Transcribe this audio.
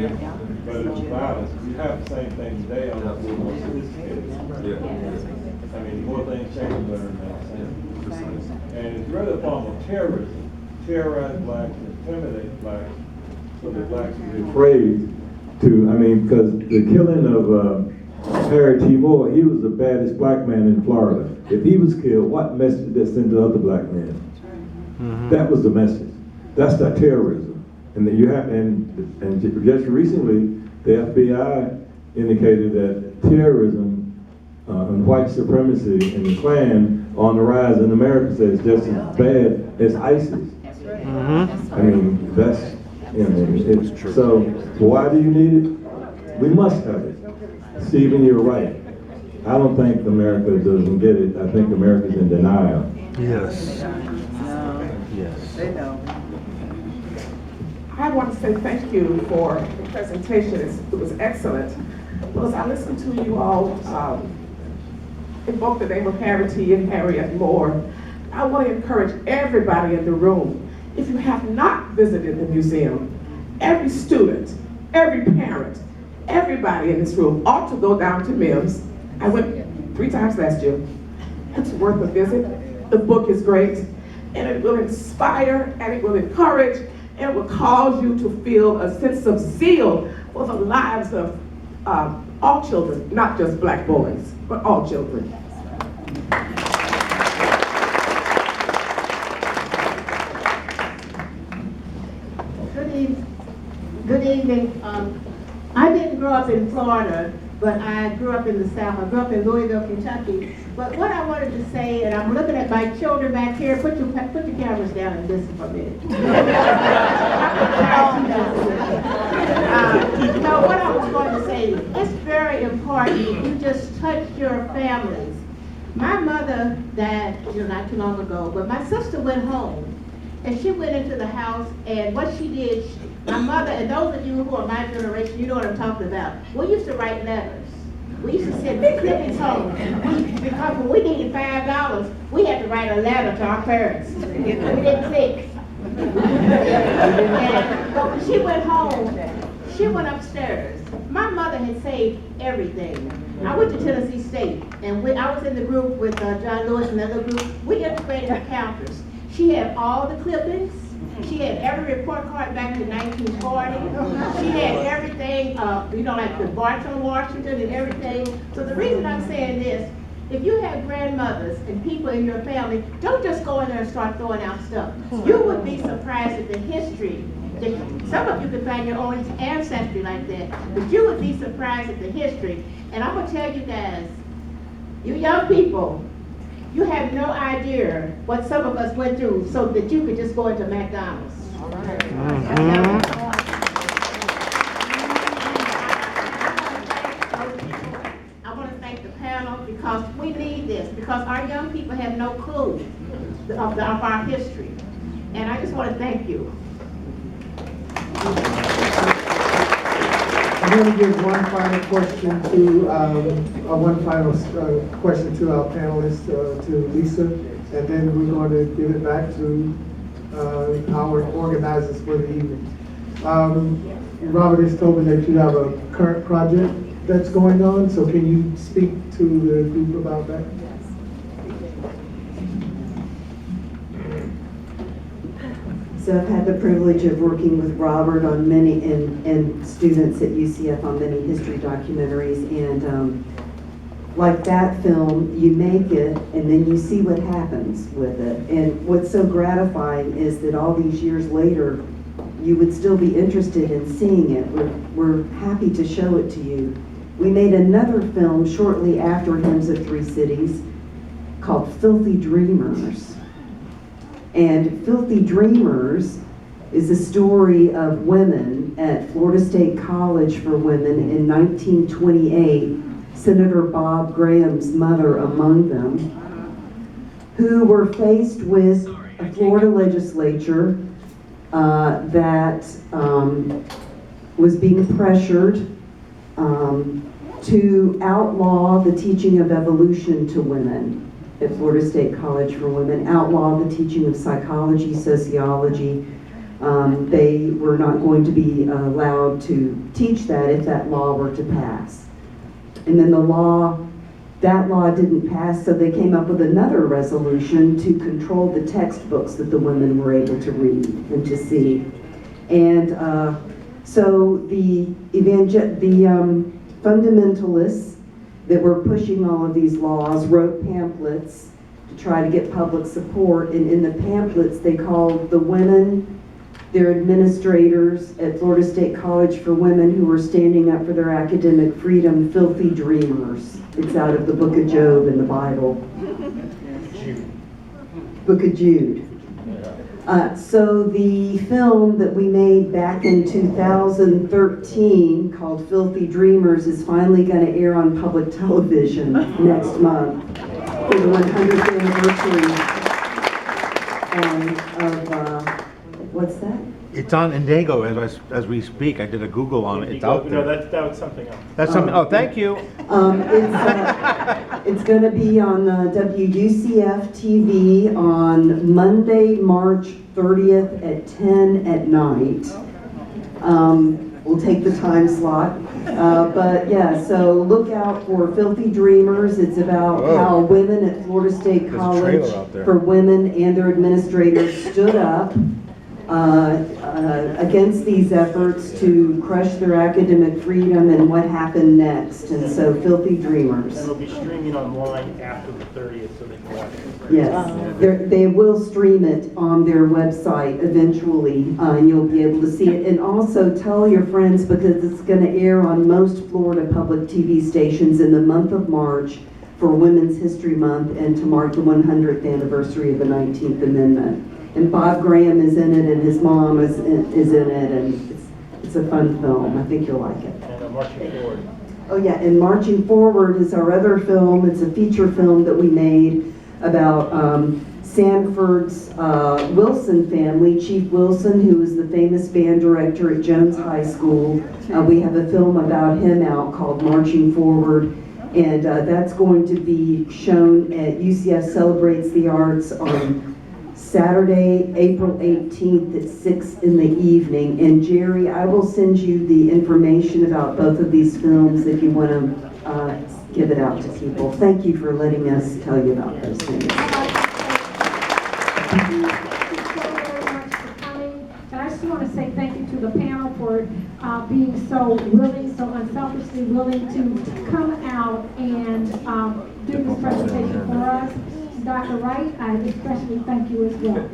but it's violence. You have the same thing today on the more sophisticated. I mean, more things change and learn that. And it's really a form of terrorism. Terrorize blacks, intimidate blacks, so that blacks will be afraid to, I mean, because the killing of Harry T. Moore, he was the baddest black man in Florida. If he was killed, what message did that send to other black men? That was the message. That's that terrorism. And then you have, and just recently, the FBI indicated that terrorism and white supremacy and the Klan on the rise in America says just as bad as ISIS. I mean, that's, you know, it's true. So why do you need it? We must have it. Stephen, you're right. I don't think America doesn't get it. I think America's in denial. Yes. Yes. They know. I want to say thank you for the presentation. It was excellent. Because I listened to you all invoke the name of Harry T. and Harriet Moore. I want to encourage everybody in the room, if you have not visited the museum, every student, every parent, everybody in this room ought to go down to MIMS. I went 3 times last year. It's worth a visit. The book is great, and it will inspire, and it will encourage, and it will cause you to feel a sense of zeal for the lives of all children, not just black boys, but all children. Good evening. I didn't grow up in Florida, but I grew up in the South. I grew up in Louisville, Kentucky. But what I wanted to say, and I'm looking at my children back here, put your cameras down and listen for a minute. No, what I was going to say, it's very important. You just touched your families. My mother died, not too long ago, but my sister went home. And she went into the house, and what she did, my mother, and those of you who are my generation, you know what I'm talking about. We used to write letters. We used to send clippings home. Because when we needed $5, we had to write a letter to our parents. We didn't think. But when she went home, she went upstairs. My mother had saved everything. I went to Tennessee State, and I was in the group with John Lewis and that little group. We integrated her counters. She had all the clippings. She had every report card back to 1940. She had everything, like the March on Washington and everything. So the reason I'm saying this, if you have grandmothers and people in your family, don't just go in there and start throwing out stuff. You would be surprised at the history. Some of you could find your own ancestry like that, but you would be surprised at the history. And I'm gonna tell you guys, you young people, you have no idea what some of us went through so that you could just go into McDonald's. All right. I want to thank the panel because we need this, because our young people have no clue of our history. And I just want to thank you. I'm going to give one final question to our panelists, to Lisa, and then we're going to give it back to our organizers for the evening. Robert has told me that you have a current project that's going on, so can you speak to the group about that? So I've had the privilege of working with Robert on many, and students at UCF on many history documentaries, and like that film, you make it and then you see what happens with it. And what's so gratifying is that all these years later, you would still be interested in seeing it. We're happy to show it to you. We made another film shortly after Hymns of Three Cities called Filthy Dreamers. And Filthy Dreamers is a story of women at Florida State College for Women in 1928, Senator Bob Graham's mother among them, who were faced with a Florida legislature that was being pressured to outlaw the teaching of evolution to women at Florida State College for Women, outlaw the teaching of psychology, sociology, They were not going to be allowed to teach that if that law were to pass. And then that law didn't pass, so they came up with another resolution to control the textbooks that the women were able to read and to see. And so the fundamentalists that were pushing all of these laws wrote pamphlets to try to get public support, and in the pamphlets they called the women, their administrators at Florida State College for Women who were standing up for their academic freedom, filthy dreamers. It's out of the book of Job in the Bible. Book of Jude. So the film that we made back in 2013 called Filthy Dreamers is finally going to air on public television next month for the 100th anniversary of what's that? It's on Indigo as we speak. I did a Google on it. It's out there. No, that was something else. That's something. Oh, thank you. It's going to be on WUCF TV on Monday, March 30th at 10 at night. We'll take the time slot. But yeah, so look out for Filthy Dreamers. It's about how women at Florida State College for Women and their administrators stood up against these efforts to crush their academic freedom and what happened next. And so Filthy Dreamers. And it'll be streaming online after the 30th so they can watch it. Yes, they will stream it on their website eventually, and you'll be able to see it. And also tell your friends, because it's going to air on most Florida public TV stations in the month of March for Women's History Month and to mark the 100th anniversary of the 19th Amendment. And Bob Graham is in it, and his mom is in it, and it's a fun film. I think you'll like it. And Marching Forward. Oh yeah, and Marching Forward is our other film. It's a feature film that we made about Sanford's Wilson family, Chief Wilson, who was the famous band director at Jones High School. We have a film about him out called Marching Forward, and that's going to be shown at UCF Celebrates the Arts on Saturday, April 18th at 6 in the evening. And Jerry, I will send you the information about both of these films if you want to give it out to people. Thank you for letting us tell you about those things. Thank you so very much for coming. And I just want to say thank you to the panel for being so willing, so unselfishly willing to come out and do this presentation for us. Dr. Wright, I especially thank you as well.